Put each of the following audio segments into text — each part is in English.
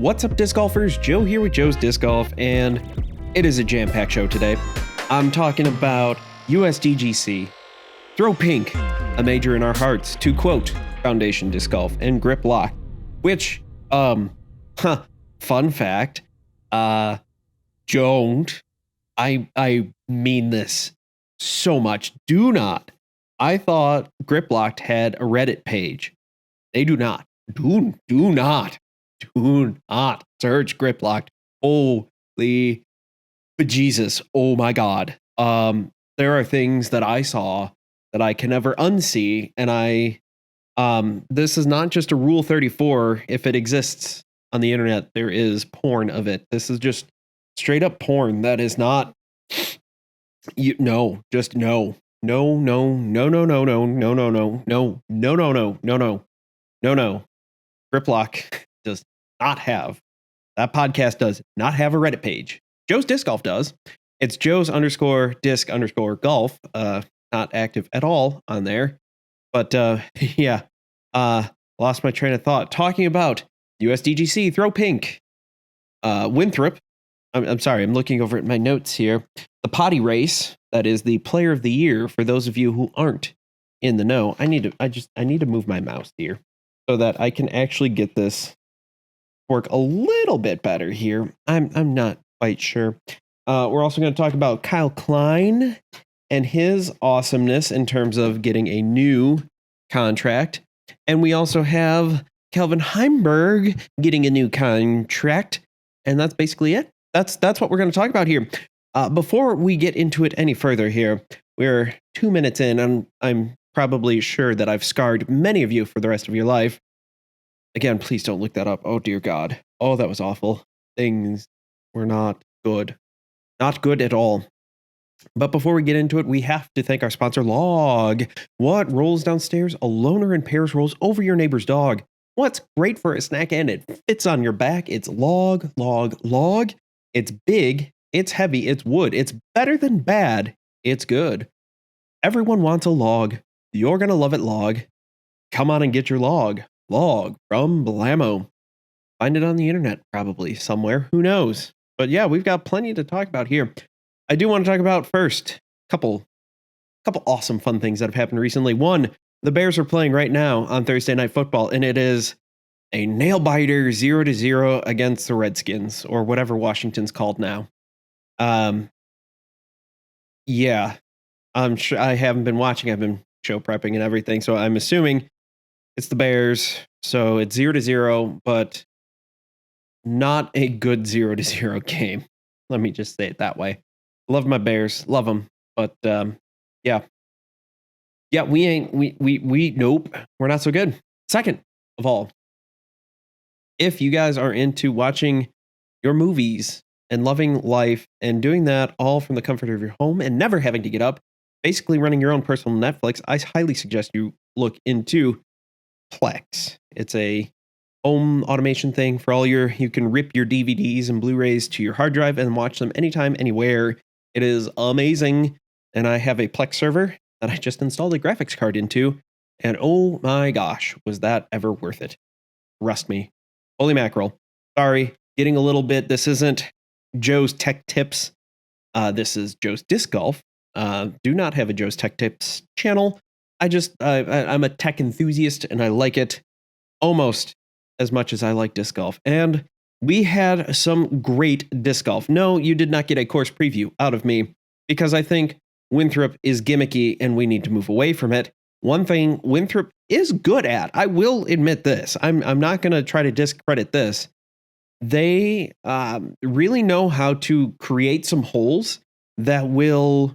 What's up, disc golfers? Joe here with Joe's Disc Golf, and it is a jam-packed show today. I'm talking about USDGC, Throw Pink, a major in our hearts, to quote Foundation Disc Golf, and Grip Lock, which, fun fact, don't, I mean this so much, do not. I thought Grip Locked had a Reddit page. They do not. Do not search Grip Locked. Holy bejesus. Oh my God. There are things that I saw that I can never unsee. And this is not just a Rule 34. If it exists on the internet, there is porn of it. This is just straight up porn. That is not, no. Grip Lock does not have, that podcast does not have a Reddit page. Joe's Disc Golf does. It's Joe's_disc_golf. Not active at all on there. But yeah, lost my train of thought. Talking about USDGC, Throw Pink, Winthrop. I'm sorry, I'm looking over at my notes here. The potty race, that is the player of the year for those of you who aren't in the know. I need to move my mouse here so that I can actually get this work a little bit better here. I'm not quite sure. We're also going to talk about Kyle Klein and his awesomeness in terms of getting a new contract. And we also have Kelvin Heimberg getting a new contract. And that's basically it. That's what we're going to talk about here. Before we get into it any further here, we're 2 minutes in, and I'm probably sure that I've scarred many of you for the rest of your life. Again, please don't look that up. Oh, dear God. Oh, that was awful. Things were not good. Not good at all. But before we get into it, we have to thank our sponsor, Log. What rolls downstairs? A loner in pairs rolls over your neighbor's dog. What's great for a snack and it fits on your back? It's Log. It's big, it's heavy, it's wood, it's better than bad, it's good. Everyone wants a log. You're going to love it, Log. Come on and get your log. Log from Blammo. Find it on the internet, probably somewhere. Who knows? But yeah, we've got plenty to talk about here. I do want to talk about first a couple awesome fun things that have happened recently. One, the Bears are playing right now on Thursday Night Football, and it is a nail-biter 0-0 against the Redskins, or whatever Washington's called now. Yeah, I'm sure I haven't been watching. I've been show prepping and everything, so I'm assuming it's the Bears. So it's 0-0, but not a good 0-0 game. Let me just say it that way. Love my Bears, love them, but yeah, nope, we're not so good. Second of all, if you guys are into watching your movies and loving life and doing that all from the comfort of your home and never having to get up, basically running your own personal Netflix, I highly suggest you look into Plex. It's a home automation thing for all you can rip your DVDs and Blu-rays to your hard drive and watch them anytime, anywhere. It is amazing. And I have a Plex server that I just installed a graphics card into. And oh my gosh, was that ever worth it? Rust me. Holy mackerel. Sorry, getting a little bit. This isn't Joe's Tech Tips. This is Joe's Disc Golf. Do not have a Joe's Tech Tips channel. I'm a tech enthusiast and I like it almost as much as I like disc golf. And we had some great disc golf. No, you did not get a course preview out of me because I think Winthrop is gimmicky and we need to move away from it. One thing Winthrop is good at, I will admit this, I'm not going to try to discredit this. They really know how to create some holes that will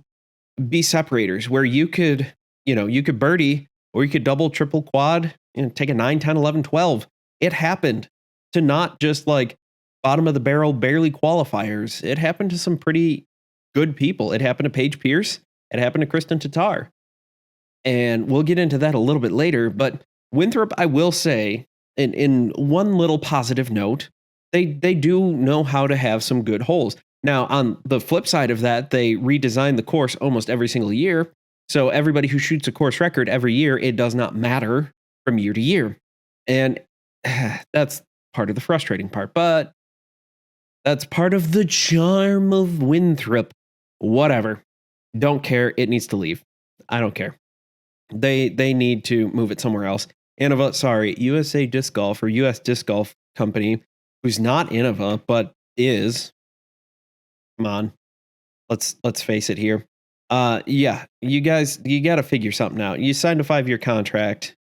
be separators where you could birdie or you could double, triple, quad, and take a 9, 10, 11, 12. It happened to not just like bottom of the barrel, barely qualifiers. It happened to some pretty good people. It happened to Paige Pierce. It happened to Kristen Tatar. And we'll get into that a little bit later. But Winthrop, I will say, in one little positive note, they do know how to have some good holes. Now, on the flip side of that, they redesign the course almost every single year. So everybody who shoots a course record every year, it does not matter from year to year. And that's part of the frustrating part, but that's part of the charm of Winthrop. Whatever. Don't care. It needs to leave. I don't care. They need to move it somewhere else. Innova, sorry, USA Disc Golf or US Disc Golf Company, who's not Innova, but is. Come on. Let's face it here. Yeah, you guys, you got to figure something out. You signed a 5-year contract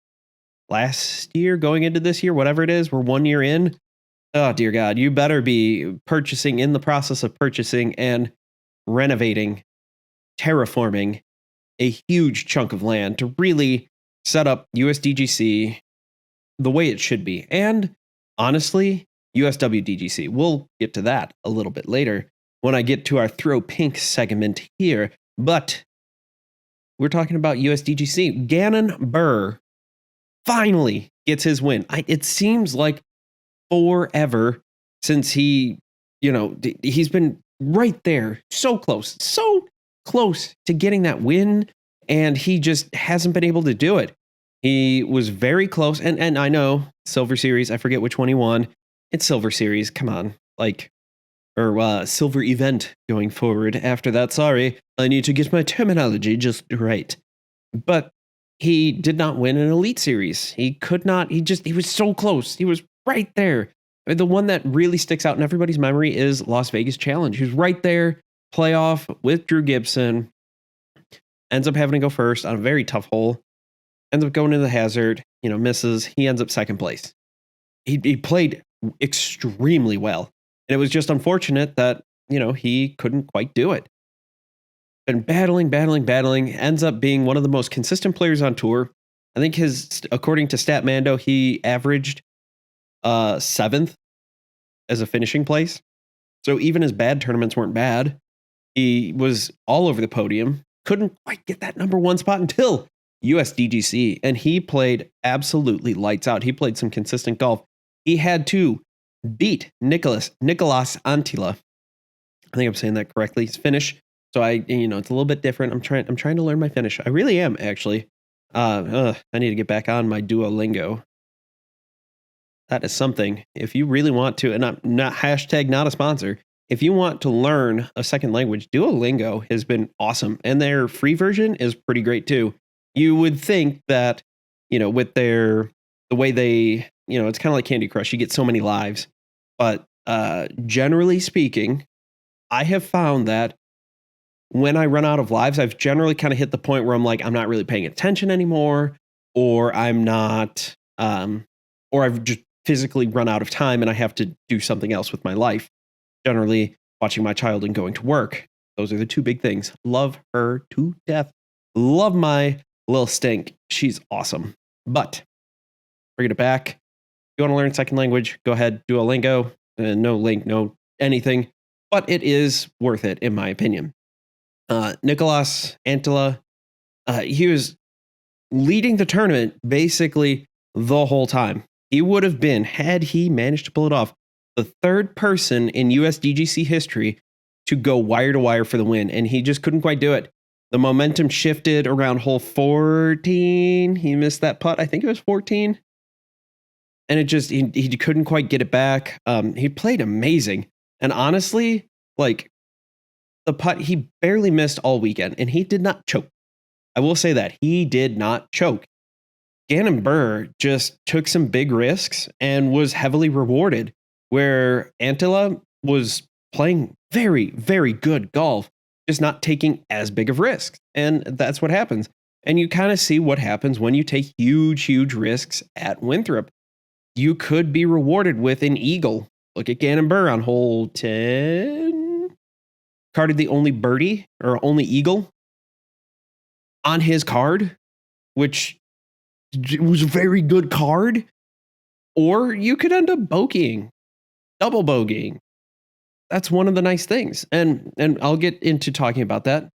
last year, going into this year, whatever it is. We're 1 year in. Oh, dear God, you better be purchasing, in the process of purchasing and renovating, terraforming a huge chunk of land to really set up USDGC the way it should be. And honestly, USWDGC. We'll get to that a little bit later when I get to our Throw Pink segment here. But we're talking about USDGC. Gannon Buhr finally gets his win. It seems like forever since he's been right there, so close to getting that win, and he just hasn't been able to do it. He was very close, and I know Silver Series, I forget which one he won. It's Silver Series, come on, or Silver Event going forward after that. Sorry, I need to get my terminology just right. But he did not win an Elite Series. He could not, he was so close. He was right there. The one that really sticks out in everybody's memory is Las Vegas Challenge. He was right there, playoff with Drew Gibson. Ends up having to go first on a very tough hole. Ends up going into the hazard, misses. He ends up second place. He played extremely well. And it was just unfortunate that, he couldn't quite do it. Been battling, ends up being one of the most consistent players on tour. I think according to Statmando, he averaged 7th as a finishing place. So even his bad tournaments weren't bad. He was all over the podium. Couldn't quite get that number 1 spot until USDGC, and he played absolutely lights out. He played some consistent golf. He had to beat Nicolas Antila. I think I'm saying that correctly. His finish. So it's a little bit different. I'm trying to learn my finish. I really am, actually. I need to get back on my Duolingo. That is something. If you really want to, and I'm not # not a sponsor. If you want to learn a second language, Duolingo has been awesome, and their free version is pretty great too. You would think that, with the way they, it's kind of like Candy Crush. You get so many lives, but generally speaking, I have found that when I run out of lives, I've generally kind of hit the point where I'm like, I'm not really paying attention anymore, or I'm not, or I've just physically run out of time and I have to do something else with my life. Generally, watching my child and going to work. Those are the two big things. Love her to death. Love my little stink. She's awesome. But bringing it back. If you want to learn second language, go ahead, Duolingo. No link, no anything. But it is worth it, in my opinion. Nicolas Antila, he was leading the tournament basically the whole time. He would have been, had he managed to pull it off, the third person in USDGC history to go wire to wire for the win, and he just couldn't quite do it. The momentum shifted around hole 14. He missed that putt. I think it was 14. And it just, he couldn't quite get it back. He played amazing. And honestly, the putt, he barely missed all weekend, and he did not choke. I will say that. He did not choke. Gannon Buhr just took some big risks and was heavily rewarded, where Antila was playing very, very good golf, just not taking as big of risks. And that's what happens. And you kind of see what happens when you take huge, huge risks at Winthrop. You could be rewarded with an eagle. Look at Gannon Buhr on hole 10. Carded the only birdie or only eagle on his card, which was a very good card. Or you could end up bogeying, double bogeying. That's one of the nice things. And I'll get into talking about that.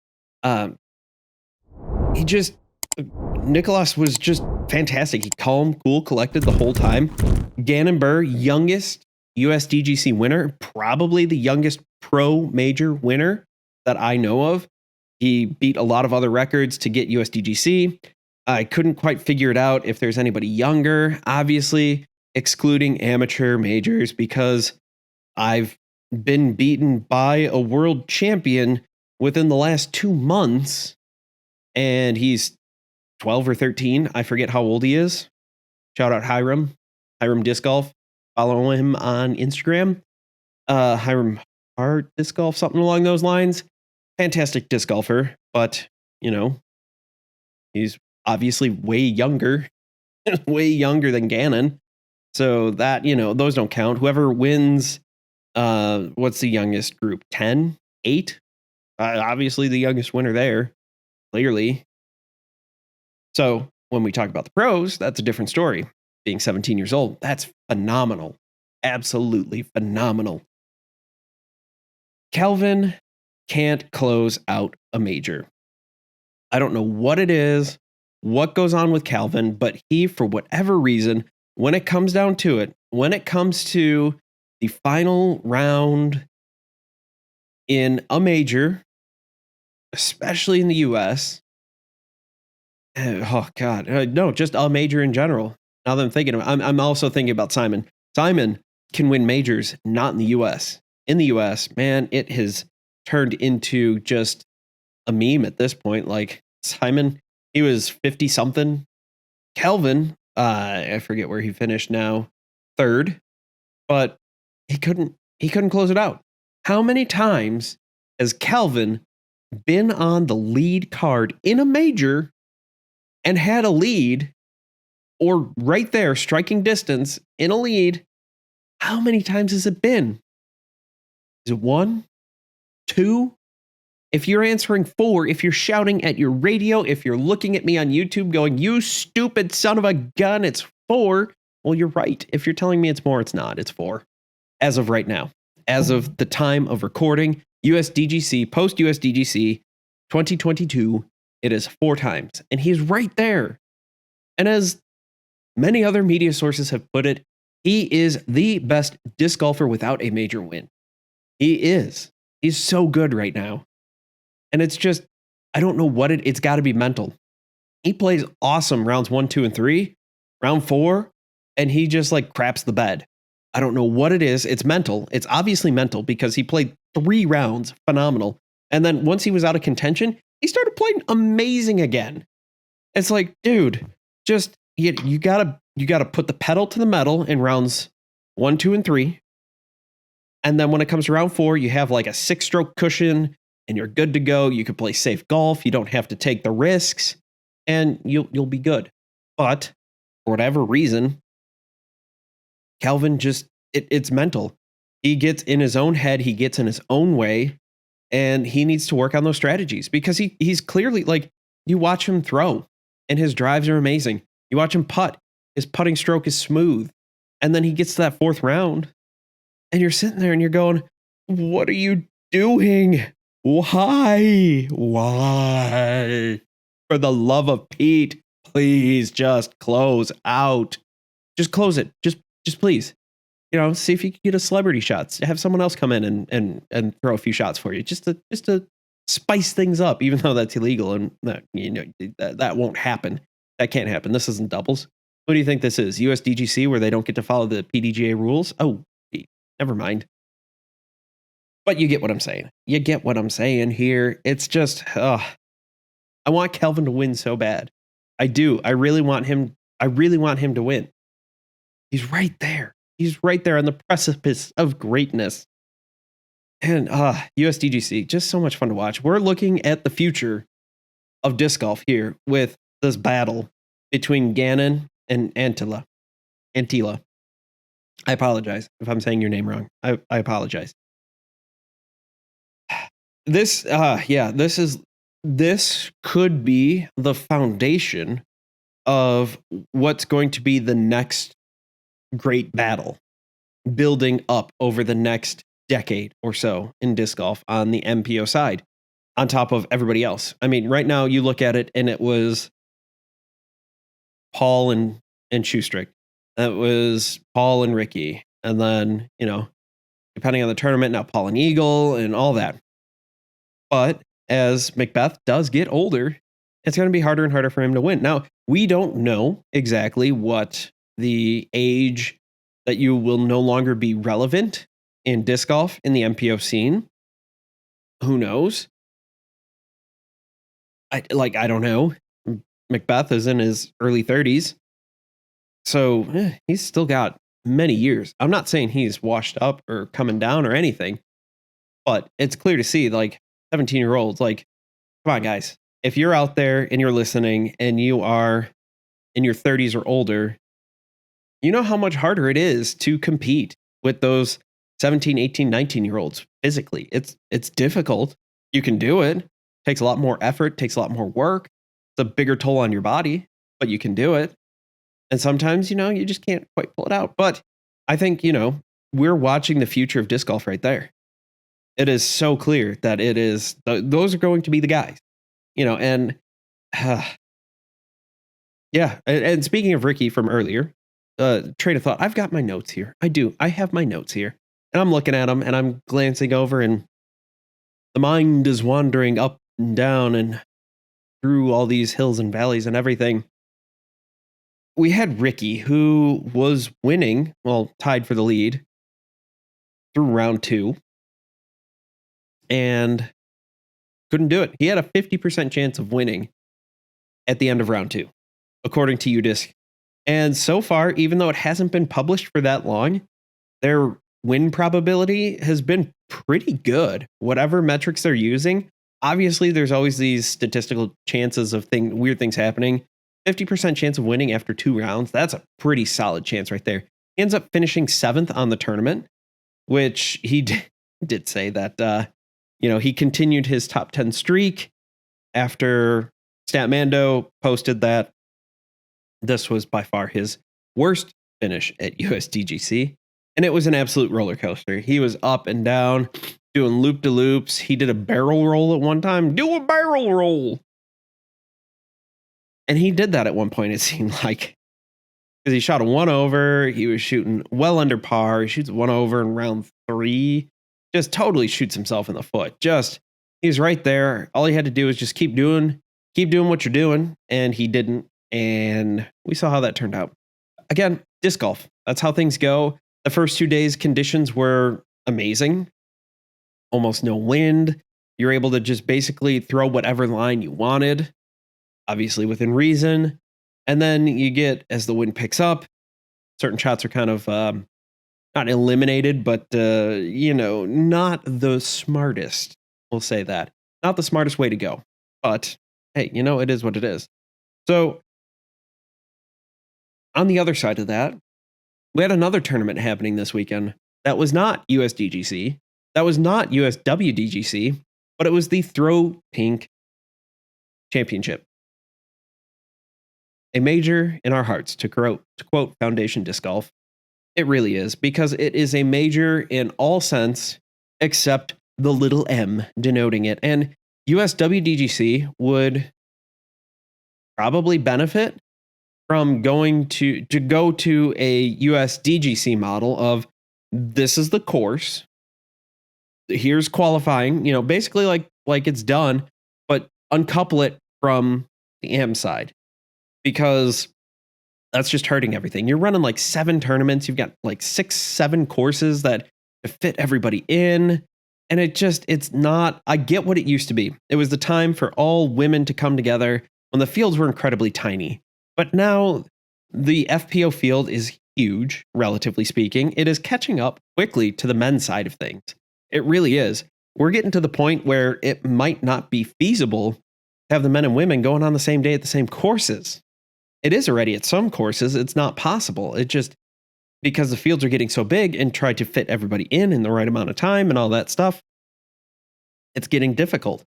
Nicolas was just fantastic. He calm, cool, collected the whole time. Gannon Buhr, youngest USDGC winner, probably the youngest pro major winner that I know of. He beat a lot of other records to get USDGC. I couldn't quite figure it out if there's anybody younger. Obviously, excluding amateur majors because I've been beaten by a world champion within the last 2 months, and he's 12 or 13. I forget how old he is. Shout out Hiram Disc Golf. Follow him on Instagram. Hiram Hart Disc Golf, something along those lines. Fantastic disc golfer, but he's obviously way younger, way younger than Gannon. So that, those don't count. Whoever wins, what's the youngest group? 10? 8? Obviously the youngest winner there, clearly. So when we talk about the pros, that's a different story. Being 17 years old, that's phenomenal. Absolutely phenomenal. Kelvin can't close out a major. I don't know what it is, what goes on with Kelvin, but he, for whatever reason, when it comes down to it, when it comes to the final round in a major, especially in the US, oh God, no, just a major in general. Now that I'm thinking of it, I'm also thinking about Simon. Simon can win majors, not in the US. In the US, man, it has turned into just a meme at this point. Like Simon, he was 50 something. Kelvin, I forget where he finished now, 3rd, but he couldn't close it out. How many times has Kelvin been on the lead card in a major and had a lead, or right there, striking distance in a lead? How many times has it been? Is it 1, 2? If you're answering 4, if you're shouting at your radio, if you're looking at me on YouTube going, "You stupid son of a gun, it's 4." Well, you're right. If you're telling me it's more, it's not. It's 4. As of right now. As of the time of recording, USDGC, post USDGC 2022, it is 4 times. And he's right there. And as many other media sources have put it, he is the best disc golfer without a major win. He is. He's so good right now. And it's just, I don't know what it's got to be mental. He plays awesome rounds 1, 2, and 3. Round 4, and he just like craps the bed. I don't know what it is. It's mental. It's obviously mental because he played 3 rounds, phenomenal. And then once he was out of contention, he started playing amazing again. It's like, dude, just you gotta put the pedal to the metal in rounds 1, 2, and 3. And then when it comes to round 4, you have like a 6-stroke cushion and you're good to go. You can play safe golf. You don't have to take the risks and you'll be good. But for whatever reason, Kelvin just, it's mental. He gets in his own head. He gets in his own way and he needs to work on those strategies because he's clearly like, you watch him throw and his drives are amazing. You watch him putt. His putting stroke is smooth. And then he gets to that 4th round and you're sitting there and you're going, what are you doing? Why? For the love of Pete, please just close out. Just close it. Just please. See if you can get a celebrity shots. Have someone else come in and throw a few shots for you. Just to spice things up, even though that's illegal and that won't happen. That can't happen. This isn't doubles. What do you think this is? USDGC where they don't get to follow the PDGA rules? Oh, never mind. But you get what I'm saying. You get what I'm saying here. It's just, I want Kelvin to win so bad. I do. I really want him to win. He's right there. He's right there on the precipice of greatness. And USDGC, just so much fun to watch. We're looking at the future of disc golf here with this battle between Gannon and Antila. I apologize if I'm saying your name wrong. I apologize. This could be the foundation of what's going to be the next great battle building up over the next decade or so in disc golf on the MPO side, on top of everybody else. I mean, right now you look at it and it was Paul and Shoestrick. That was Paul and Ricky. And then, depending on the tournament, now Paul and Eagle and all that. But as Macbeth does get older, it's going to be harder and harder for him to win. Now, we don't know exactly what the age that you will no longer be relevant in disc golf in the MPO scene. Who knows? I don't know. Macbeth is in his early 30s. So he's still got many years. I'm not saying he's washed up or coming down or anything, but it's clear to see 17-year-olds, come on, guys. If you're out there and you're listening and you are in your 30s or older, you know how much harder it is to compete with those 17, 18, 19-year-olds physically. It's difficult. You can do it. Takes a lot more effort, takes a lot more work. It's a bigger toll on your body, but you can do it. And sometimes, you just can't quite pull it out. But I think, we're watching the future of disc golf right there. It is so clear that it is, those are going to be the guys, and yeah. And speaking of Ricky from earlier, train of thought, I've got my notes here. I have my notes here. And I'm looking at them and I'm glancing over, and the mind is wandering up and down and through all these hills and valleys and everything. We had Ricky, who was winning, tied for the lead through round 2, and couldn't do it. He had a 50% chance of winning at the end of round 2, according to UDisc. And so far, even though it hasn't been published for that long, their win probability has been pretty good. Whatever metrics they're using, obviously there's always these statistical chances of weird things happening. 50% chance of winning after 2 rounds. That's a pretty solid chance right there. He ends up finishing 7th on the tournament, which he did say that, he continued his top 10 streak after Statmando posted that this was by far his worst finish at USDGC. And it was an absolute roller coaster. He was up and down, doing loop-de-loops. He did a barrel roll at one time. Do a barrel roll! And he did that at one point, it seemed like. Because he shot a 1-over. He was shooting well under par. He shoots 1-over in round 3. Just totally shoots himself in the foot. He's right there. All he had to do was just keep doing what you're doing. And he didn't. And we saw how that turned out. Again, disc golf. That's how things go. The first 2 days, conditions were amazing. Almost no wind. You're able to just basically throw whatever line you wanted, obviously within reason. And then you get, as the wind picks up, certain shots are kind of not eliminated, but, not the smartest. We'll say that. Not the smartest way to go. But, hey, it is what it is. So, on the other side of that, we had another tournament happening this weekend that was not USDGC, that was not USWDGC, but it was the Throw Pink Championship. A major in our hearts, to quote Foundation Disc Golf. It really is, because it is a major in all sense except the little m denoting it. And USWDGC would probably benefit from going to go to a USDGC model of, this is the course, here's qualifying, basically like it's done, but uncouple it from the AM side, because that's just hurting everything. You're running 7 tournaments. You've got 6, 7 courses that to fit everybody in. And it's not, I get what it used to be. It was the time for all women to come together when the fields were incredibly tiny. But now the FPO field is huge, relatively speaking. It is catching up quickly to the men's side of things. It really is. We're getting to the point where it might not be feasible to have the men and women going on the same day at the same courses. It is already at some courses. It's not possible. It just, because the fields are getting so big and try to fit everybody in the right amount of time and all that stuff, it's getting difficult.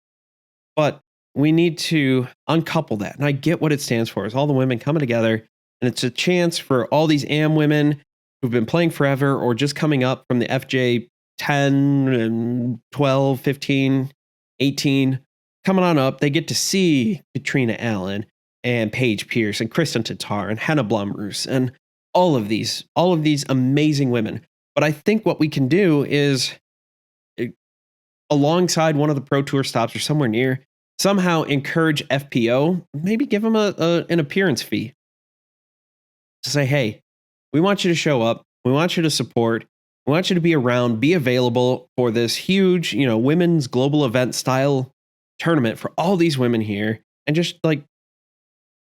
But we need to uncouple that. And I get what it stands for. It's all the women coming together. And it's a chance for all these AM women who've been playing forever or just coming up from the FJ 10 and 12, 15, 18, coming on up. They get to see Catrina Allen and Paige Pierce and Kristen Tatar and Hannah Blumroos and all of these amazing women. But I think what we can do is, alongside one of the Pro Tour stops or somewhere near, somehow encourage FPO, maybe give them an appearance fee to say, hey, we want you to show up. We want you to support. We want you to be around, be available for this huge, women's global event style tournament for all these women here and just like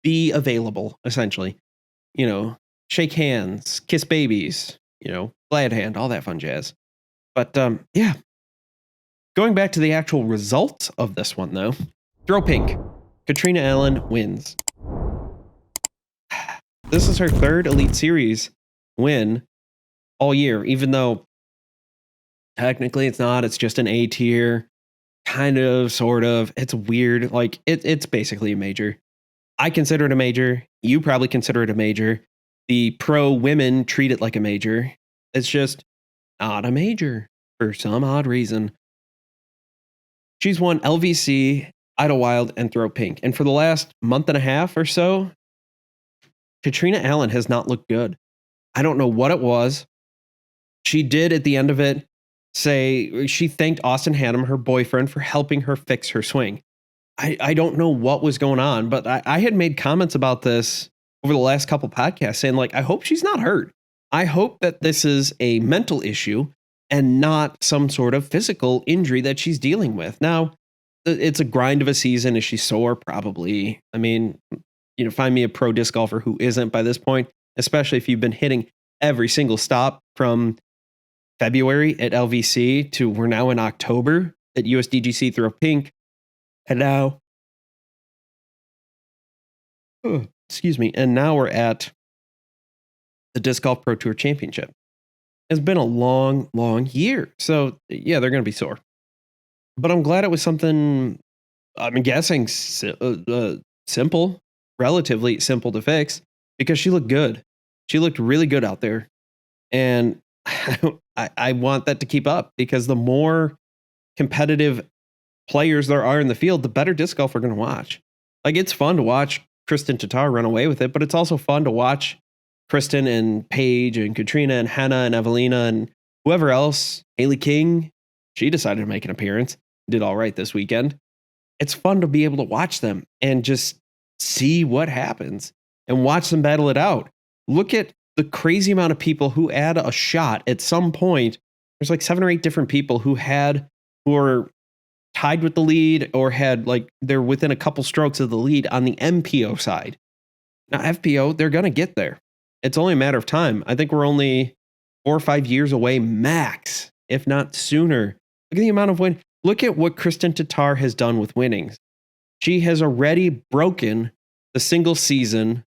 be available essentially, shake hands, kiss babies, glad hand, all that fun jazz. But yeah, going back to the actual results of this one though, throw pink. Catrina Allen wins. This is her third Elite Series win all year, even though technically it's not. It's just an A tier, kind of, sort of. It's weird. Like it's basically a major. I consider it a major. You probably consider it a major. The pro women treat it like a major. It's just not a major for some odd reason. She's won LVC, Idlewild, and Throw Pink. And for the last month and a half or so, Catrina Allen has not looked good. I don't know what it was. She did at the end of it say she thanked Austin Hannum, her boyfriend, for helping her fix her swing. I don't know what was going on, but I had made comments about this over the last couple podcasts saying, like, I hope she's not hurt. I hope that this is a mental issue and not some sort of physical injury that she's dealing with. Now, it's a grind of a season. Is she sore? Probably. I mean, find me a pro disc golfer who isn't by this point, especially if you've been hitting every single stop from February at LVC to we're now in October at USDGC Throw Pink. And now, excuse me, and now we're at the Disc Golf Pro Tour Championship. It's been a long, long year. So, yeah, they're going to be sore. But I'm glad it was something, I'm guessing, simple, relatively simple to fix, because she looked good. She looked really good out there. And I want that to keep up, because the more competitive players there are in the field, the better disc golf we're going to watch. Like, it's fun to watch Kristen Tatar run away with it, but it's also fun to watch Kristen and Paige and Katrina and Hannah and Evelina and whoever else. Haley King, she decided to make an appearance, did all right this weekend. It's fun to be able to watch them and just see what happens and watch them battle it out. Look at the crazy amount of people who had a shot at some point. There's like 7 or 8 different people who are tied with the lead or had, like, they're within a couple strokes of the lead on the MPO side. Now, FPO, they're going to get there. It's only a matter of time. I think we're only 4 or 5 years away max, if not sooner. Look at the amount of win. Look at what Kristen Tatar has done with winnings. She has already broken the single season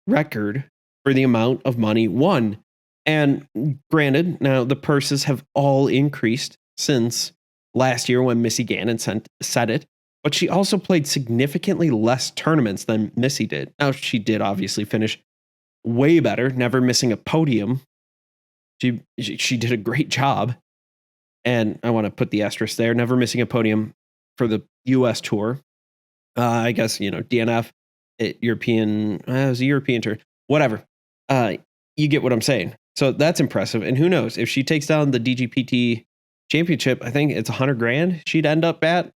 record for the amount of money won. And granted, now the purses have all increased since last year when Missy Gannon said it, but she also played significantly less tournaments than Missy did. Now, she did obviously finish way better, never missing a podium. She did a great job. And I want to put the asterisk there, never missing a podium for the US tour. I guess, DNF, it was a European tour, whatever. You get what I'm saying. So that's impressive. And who knows, if she takes down the DGPT championship, I think it's $100,000 she'd end up at.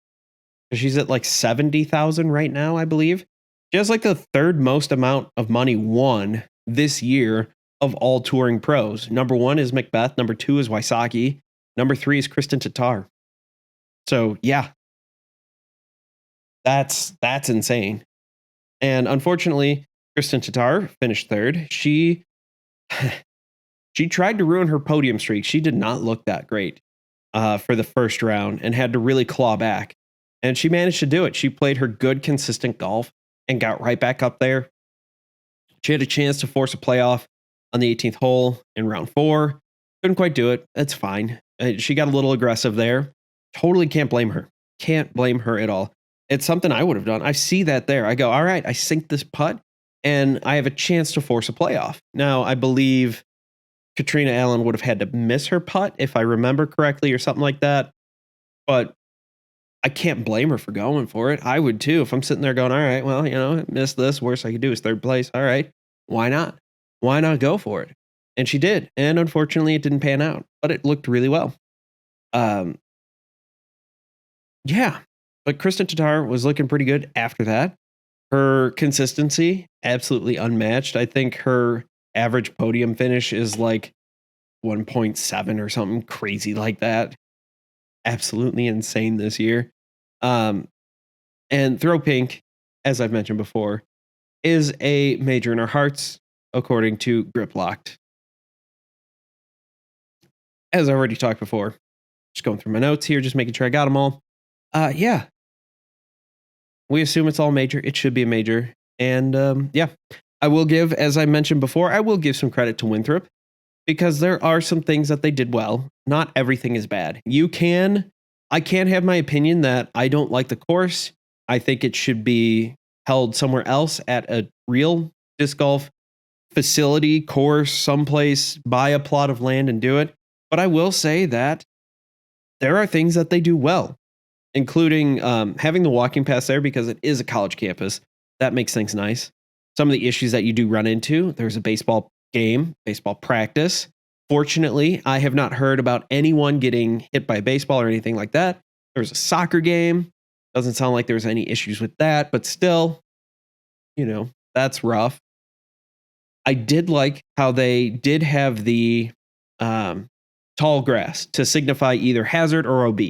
She's at like 70,000 right now, I believe. She has like the third most amount of money won this year of all touring pros. Number 1 is Macbeth. Number 2 is Wysocki. Number 3 is Kristen Tatar. So yeah, that's insane. And unfortunately, Kristen Tatar finished third. She tried to ruin her podium streak. She did not look that great for the first round and had to really claw back. And she managed to do it. She played her good, consistent golf and got right back up there. She had a chance to force a playoff on the 18th hole in round 4. Couldn't quite do it. That's fine. She got a little aggressive there. Totally can't blame her. Can't blame her at all. It's something I would have done. I see that there. I go, all right, I sink this putt and I have a chance to force a playoff. Now, I believe Catrina Allen would have had to miss her putt, if I remember correctly, or something like that. But I can't blame her for going for it. I would too. If I'm sitting there going, all right, well, missed this. Worst I could do is third place. All right. Why not? Why not go for it? And she did. And unfortunately, it didn't pan out, but it looked really well. Yeah. But Kristen Tatar was looking pretty good after that. Her consistency, absolutely unmatched. I think her average podium finish is like 1.7 or something crazy like that. Absolutely insane this year. And Throw Pink, as I've mentioned before, is a major in our hearts, according to Grip Locked. As I already talked before, just going through my notes here, just making sure I got them all. Yeah. We assume it's all major. It should be a major. And yeah, I will give, as I mentioned before, I will give some credit to Winthrop because there are some things that they did well. Not everything is bad. I can have my opinion that I don't like the course. I think it should be held somewhere else at a real disc golf facility, course, someplace, buy a plot of land and do it. But I will say that there are things that they do well, including having the walking paths there because it is a college campus. That makes things nice. Some of the issues that you do run into, there's a baseball game, baseball practice. Fortunately, I have not heard about anyone getting hit by a baseball or anything like that. There's a soccer game. Doesn't sound like there's any issues with that, but still, that's rough. I did like how they did have the tall grass to signify either hazard or OB.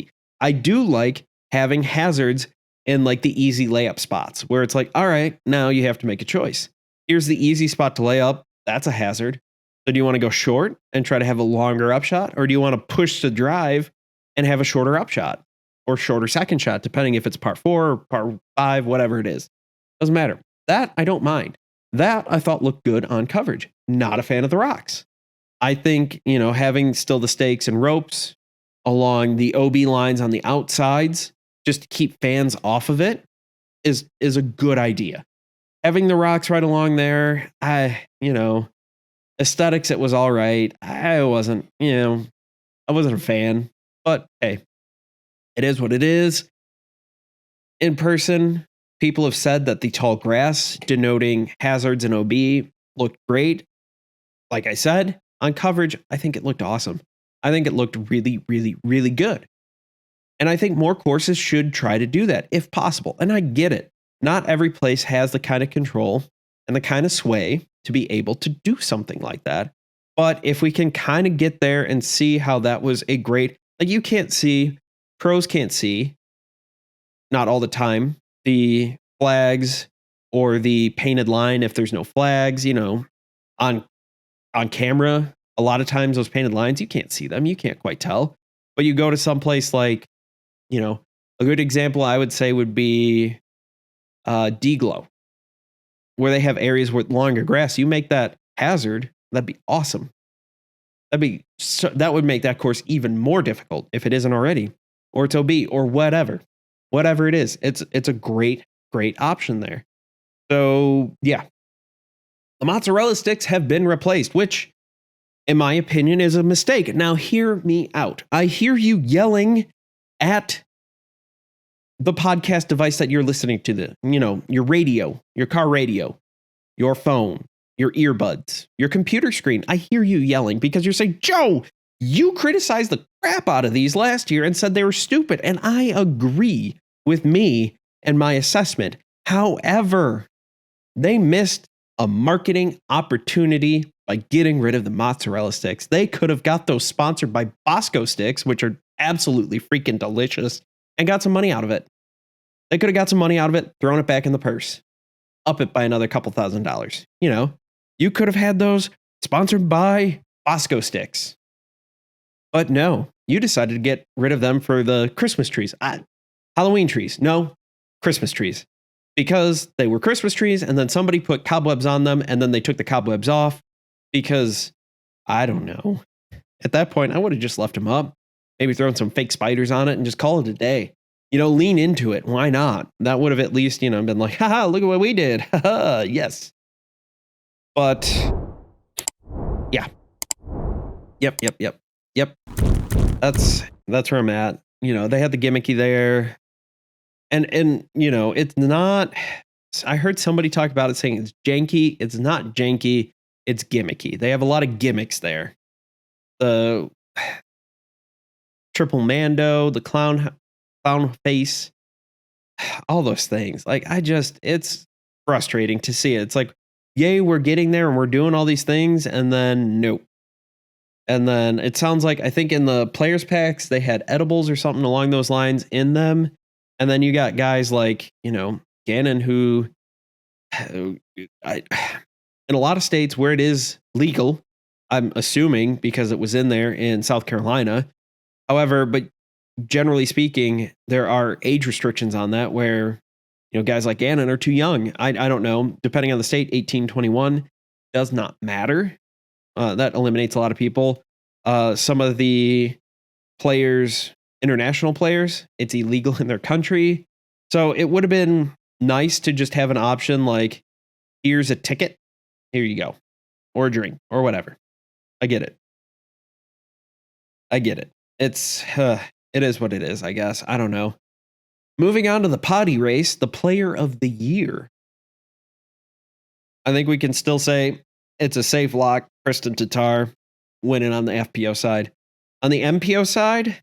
I do like having hazards in like the easy layup spots where it's like, all right, now you have to make a choice. Here's the easy spot to lay up. That's a hazard. So do you want to go short and try to have a longer upshot? Or do you want to push the drive and have a shorter upshot or shorter second shot, depending if it's part 4 or part 5, whatever it is. Doesn't matter. That I don't mind. That I thought looked good on coverage. Not a fan of the rocks. I think, having still the stakes and ropes along the OB lines on the outsides, just to keep fans off of it, is a good idea. Having the rocks right along there, aesthetics, it was all right. I wasn't a fan, but hey, it is what it is. In person, people have said that the tall grass denoting hazards and OB looked great. Like I said, on coverage, I think it looked awesome. I think it looked really, really, really good. And I think more courses should try to do that if possible. And I get it. Not every place has the kind of control and the kind of sway to be able to do something like that. But if we can kind of get there and see how that was a great, pros can't see, not all the time, the flags or the painted line if there's no flags, on camera. A lot of times those painted lines, you can't see them. You can't quite tell. But you go to some place like, a good example I would say would be D-Glow, where they have areas with longer grass. You make that hazard, that'd be awesome. That would make that course even more difficult if it isn't already, or it's OB or whatever it is. It's a great option there. So yeah, the mozzarella sticks have been replaced, which in my opinion is a mistake. Now hear me out. I hear you yelling at the podcast device that you're listening to, your radio, your car radio, your phone, your earbuds, your computer screen. I hear you yelling because you're saying, Joe, you criticized the crap out of these last year and said they were stupid. And I agree with me and my assessment. However, they missed a marketing opportunity by getting rid of the mozzarella sticks. They could have got those sponsored by Bosco sticks, which are absolutely freaking delicious, and got some money out of it. They could have got some money out of it, thrown it back in the purse, up it by another couple $1,000s. You could have had those sponsored by Bosco sticks. But no, you decided to get rid of them for the Christmas trees. Halloween trees. No, Christmas trees. Because they were Christmas trees and then somebody put cobwebs on them and then they took the cobwebs off because, I don't know. At that point, I would have just left them up. Maybe thrown some fake spiders on it and just call it a day. Lean into it. Why not? That would have at least, been like, haha, look at what we did. Haha, yes. But, yeah. Yep. That's where I'm at. They had the gimmicky there. And it's not, I heard somebody talk about it saying it's janky. It's not janky. It's gimmicky. They have a lot of gimmicks there. The triple Mando, the clown face, all those things. Like, it's frustrating to see it. It's like, yay, we're getting there and we're doing all these things. And then nope. And then it sounds like, I think in the players packs, they had edibles or something along those lines in them. And then you got guys like, Gannon, who in a lot of states where it is legal, I'm assuming because it was in there in South Carolina. However, but generally speaking, there are age restrictions on that where, guys like Gannon are too young. I don't know. Depending on the state, 18, 21 does not matter. That eliminates a lot of people. Some of the players, international players, it's illegal in their country. So it would have been nice to just have an option like, here's a ticket, here you go, or a drink, or whatever. I get it. It is what it is, I guess. I don't know. Moving on to the potty race, the player of the year. I think we can still say it's a safe lock. Kristen Tatar winning on the FPO side. On the MPO side,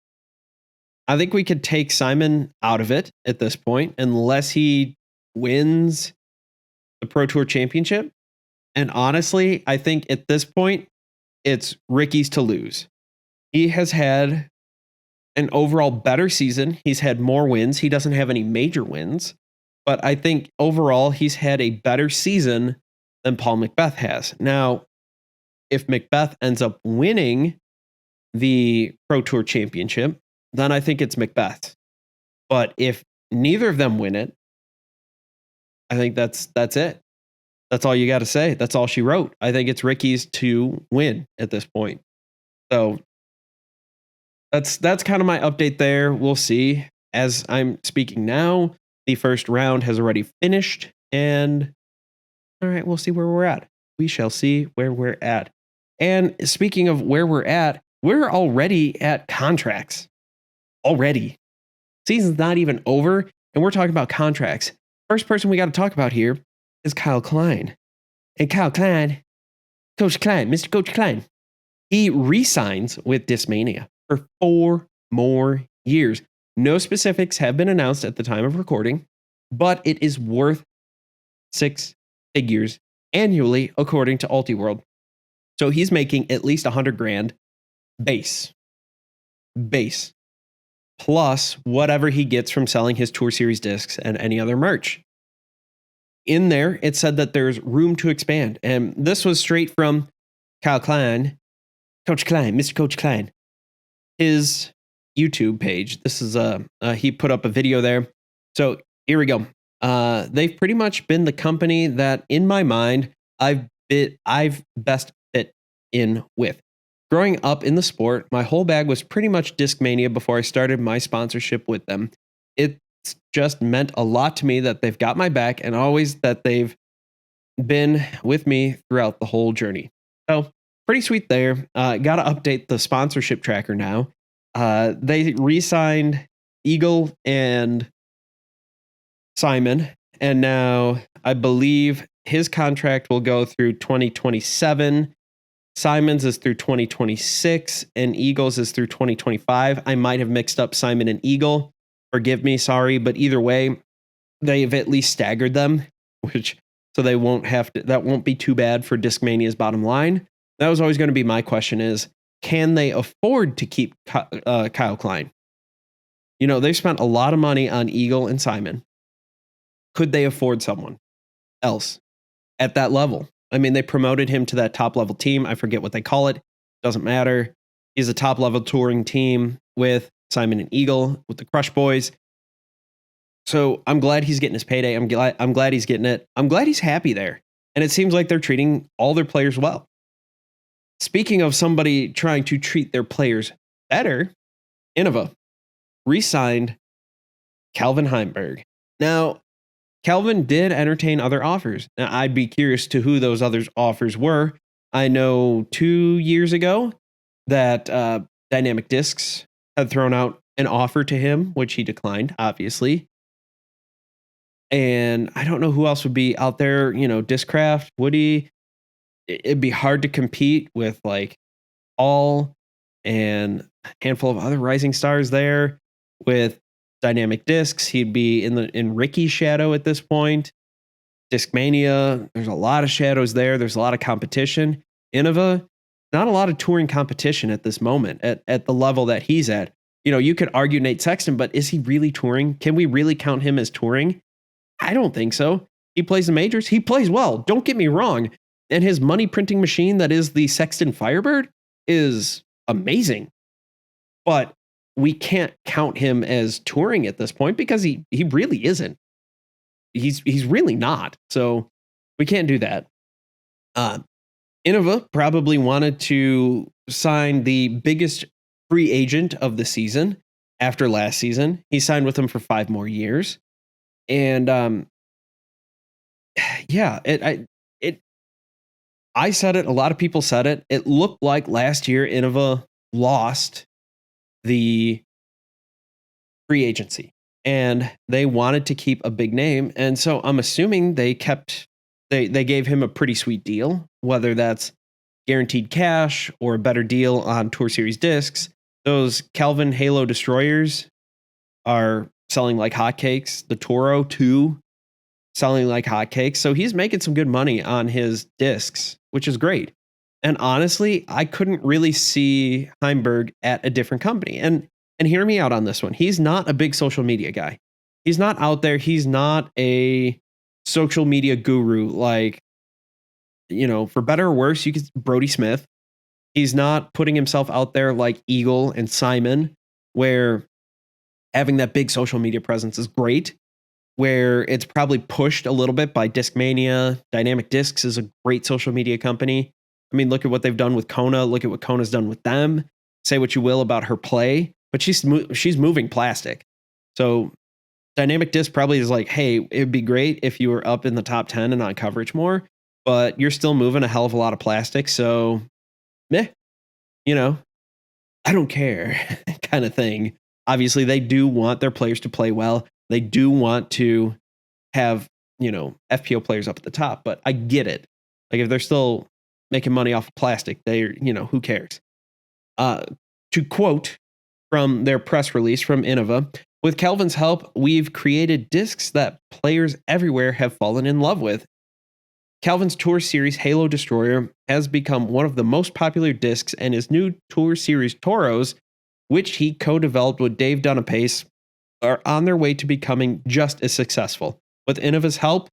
I think we could take Simon out of it at this point, unless he wins the Pro Tour Championship. And honestly, I think at this point, it's Ricky's to lose. He has had an overall better season. He's had more wins. He doesn't have any major wins, but I think overall he's had a better season than Paul Macbeth has. Now, if Macbeth ends up winning the Pro Tour Championship, then I think it's Macbeth. But if neither of them win it, I think that's it. That's all you got to say. That's all she wrote. I think it's Ricky's to win at this point. So that's kind of my update there. We'll see. As I'm speaking now, the first round has already finished, and all right, we'll see where we're at. We shall see where we're at. And speaking of where we're already at contracts. Already. Season's not even over, and we're talking about contracts. First person we got to talk about here is Kyle Klein. And Kyle Klein, Coach Klein, Mr. Coach Klein, he re-signs with Discmania for 4 more years. No specifics have been announced at the time of recording, but it is worth 6 figures annually, according to Ultiworld. So he's making at least $100,000 base, plus whatever he gets from selling his Tour Series discs and any other merch. In there, it said that there's room to expand. And this was straight from Kyle Klein, Coach Klein, Mr. Coach Klein, his YouTube page. This is he put up a video there. So here we go. They've pretty much been the company that, in my mind, I've best fit in with. Growing up in the sport, my whole bag was pretty much Discmania before I started my sponsorship with them. It's just meant a lot to me that they've got my back and always that they've been with me throughout the whole journey. So pretty sweet there. Got to update the sponsorship tracker now. They re-signed Eagle and Simon, and now I believe his contract will go through 2027. Simon's is through 2026, and Eagle's is through 2025. I might have mixed up Simon and Eagle. Forgive me, sorry, but either way, they've at least staggered them, so they won't have to. That won't be too bad for Discmania's bottom line. That was always going to be my question: is can they afford to keep Kyle Klein? They've spent a lot of money on Eagle and Simon. Could they afford someone else at that level? I mean, they promoted him to that top level team. I forget what they call it. Doesn't matter. He's a top level touring team with Simon and Eagle, with the Crush Boys. So I'm glad he's getting his payday. I'm glad he's getting it. I'm glad he's happy there. And it seems like they're treating all their players well. Speaking of somebody trying to treat their players better, Innova re-signed Calvin Heimberg. Now, Calvin did entertain other offers. Now, I'd be curious to who those other offers were. I know 2 years ago that Dynamic Discs had thrown out an offer to him, which he declined, obviously. And I don't know who else would be out there. Discraft, Woody. It'd be hard to compete with like All and a handful of other rising stars there. With Dynamic Discs, he'd be in Ricky's shadow at this point. Discmania. There's a lot of shadows there. There's a lot of competition. Innova, not a lot of touring competition at this moment at the level that he's at. You could argue Nate Sexton, but is he really touring? Can we really count him as touring? I don't think so. He plays the majors. He plays well. Don't get me wrong. And his money printing machine that is the Sexton Firebird is amazing. But we can't count him as touring at this point because he really isn't. He's really not. So we can't do that. Innova probably wanted to sign the biggest free agent of the season after last season. He signed with them for 5 more years. And I said it, a lot of people said it. It looked like last year Innova lost the free agency and they wanted to keep a big name. And so I'm assuming they gave him a pretty sweet deal, whether that's guaranteed cash or a better deal on Tour Series discs. Those Calvin Halo Destroyers are selling like hotcakes. The Toro 2 selling like hotcakes. So he's making some good money on his discs, which is great. And honestly, I couldn't really see Heimberg at a different company. And hear me out on this one. He's not a big social media guy. He's not out there. He's not a social media guru like, for better or worse, you could Brody Smith. He's not putting himself out there like Eagle and Simon, where having that big social media presence is great, where it's probably pushed a little bit by Discmania. Dynamic Discs is a great social media company. I mean, look at what they've done with Kona. Look at what Kona's done with them. Say what you will about her play, but she's moving plastic. So Dynamic Disc probably is like, hey, it'd be great if you were up in the top 10 and on coverage more, but you're still moving a hell of a lot of plastic. So, meh, I don't care kind of thing. Obviously, they do want their players to play well. They do want to have, FPO players up at the top, but I get it. Like if they're still making money off of plastic, who cares? To quote from their press release from Innova, with Calvin's help, we've created discs that players everywhere have fallen in love with. Calvin's Tour Series Halo Destroyer has become one of the most popular discs, and his new Tour Series Toros, which he co-developed with Dave Dunapace, are on their way to becoming just as successful. With Innova's help,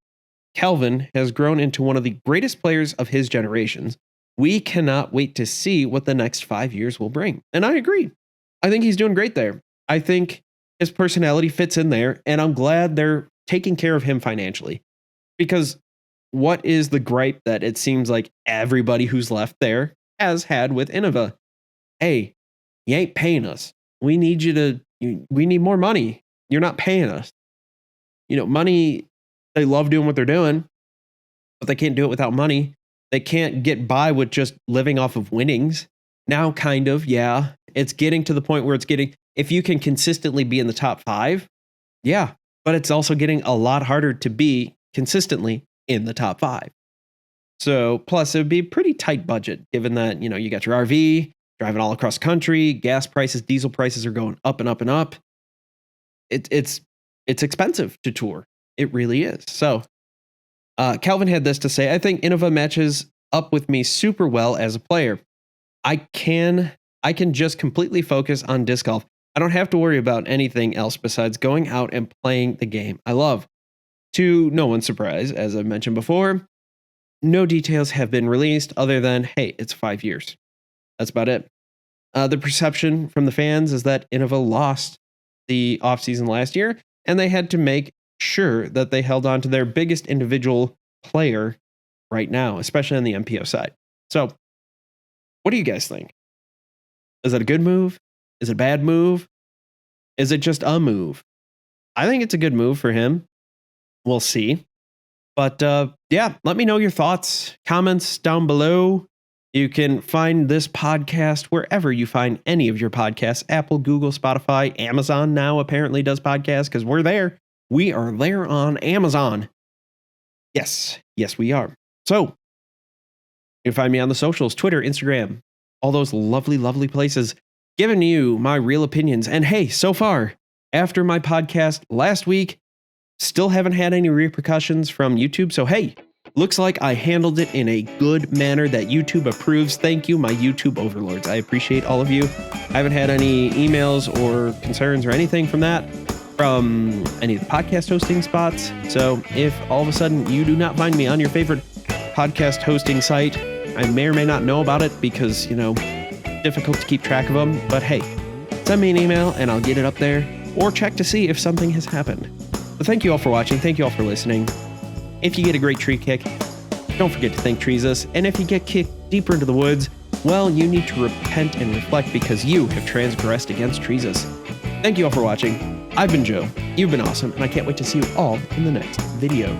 Calvin has grown into one of the greatest players of his generations. We cannot wait to see what the next 5 years will bring. And I agree. I think he's doing great there. I think his personality fits in there, and I'm glad they're taking care of him financially. Because what is the gripe that it seems like everybody who's left there has had with Innova? Hey, you ain't paying us. We need we need more money. You're not paying us. Money, they love doing what they're doing, but they can't do it without money. They can't get by with just living off of winnings. Now, kind of, yeah. It's getting to the point where if you can consistently be in the top 5, yeah. But it's also getting a lot harder to be consistently in the top 5. So, plus, it would be a pretty tight budget, given that, you got your RV, driving all across the country, gas prices, diesel prices are going up and up and up. It's expensive to tour. It really is. So, Calvin had this to say: I think Innova matches up with me super well as a player. I can just completely focus on disc golf. I don't have to worry about anything else besides going out and playing the game I love. To no one's surprise, as I've mentioned before, no details have been released other than, hey, it's 5 years. That's about it. The perception from the fans is that Innova lost the offseason last year, and they had to make sure that they held on to their biggest individual player right now, especially on the MPO side. So, what do you guys think? Is it a good move? Is it a bad move? Is it just a move? I think it's a good move for him. We'll see. But yeah, let me know your thoughts, comments down below. You can find this podcast wherever you find any of your podcasts: Apple, Google, Spotify, Amazon now apparently does podcasts because we're there. We are there on Amazon. Yes, we are. So you can find me on the socials: Twitter, Instagram, all those lovely, lovely places, giving you my real opinions. And hey, so far, after my podcast last week, Still haven't had any repercussions from YouTube. So, hey, looks like I handled it in a good manner that YouTube approves. Thank you, my YouTube overlords. I appreciate all of you. I haven't had any emails or concerns or anything from that, from any of the podcast hosting spots. So if all of a sudden you do not find me on your favorite podcast hosting site, I may or may not know about it because, difficult to keep track of them. But hey, send me an email and I'll get it up there, or check to see if something has happened. So thank you all for watching. Thank you all for listening. If you get a great tree kick, don't forget to thank Treesus. And if you get kicked deeper into the woods, well, you need to repent and reflect because you have transgressed against Treesus. Thank you all for watching. I've been Joe. You've been awesome, and I can't wait to see you all in the next video.